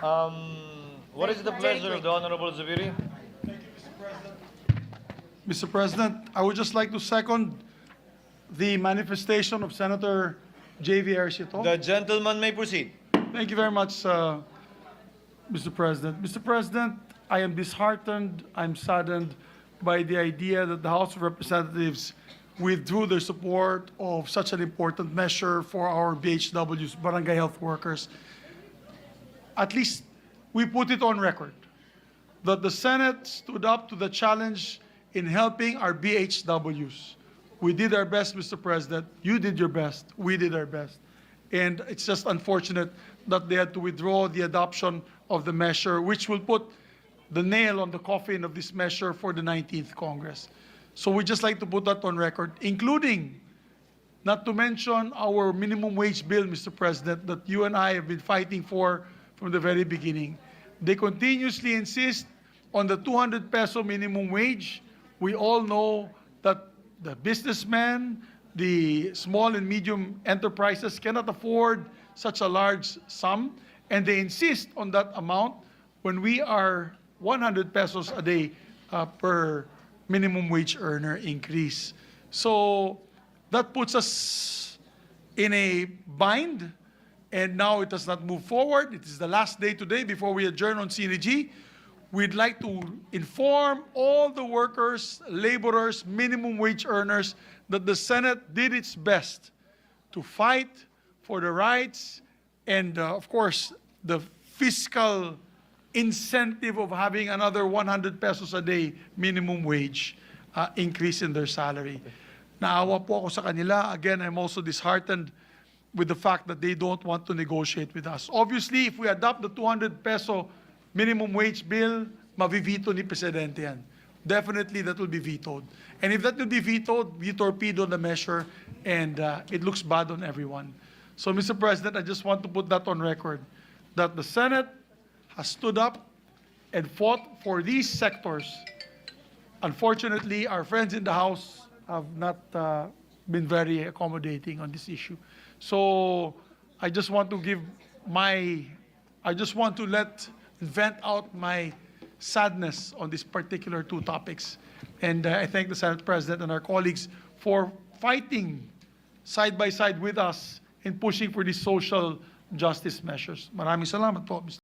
What is the pleasure of the Honorable Zubiri? Mr. President, I would just like to second the manifestation of Senator J.V. Ejercito. The gentleman may proceed. Thank you very much, Mr. President. Mr. President, I am disheartened, I'm saddened by the idea that the House of Representatives withdrew their support of such an important measure for our BHWs, barangay health workers. At least we put it on record that the Senate stood up to the challenge in helping our BHWs. We did our best, Mr. President. You did your best. We did our best. And it's just unfortunate that they had to withdraw the adoption of the measure, which will put the nail on the coffin of this measure for the 19th Congress. So we just like to put that on record, including, not to mention, our minimum wage bill, Mr. President, that you and I have been fighting for from the very beginning. They continuously insist on the 200 peso minimum wage. We all know that the businessmen, the small and medium enterprises cannot afford such a large sum, and they insist on that amount when we are 100 pesos a day per minimum wage earner increase. So that puts us in a bind, and now it does not move forward. It is the last day today before we adjourn on CNG. We'd like to inform all the workers, laborers, minimum wage earners that the Senate did its best to fight for the rights and, of course, the fiscal incentive of having another 100 pesos a day minimum wage increase in their salary. Naawa po ako sa kanila. Again, I'm also disheartened with the fact that they don't want to negotiate with us. Obviously, if we adopt the 200 peso minimum wage bill, mavivito ni Presidente yan. Definitely that will be vetoed. And if that will be vetoed, we torpedo the measure and it looks bad on everyone. So, Mr. President, I just want to put that on record, that the Senate has stood up and fought for these sectors. Unfortunately, our friends in the House have not been very accommodating on this issue. So I just want to vent out my sadness on these particular two topics. And I thank the Senate President and our colleagues for fighting side by side with us in pushing for these social justice measures. Maraming salamat po, Mr.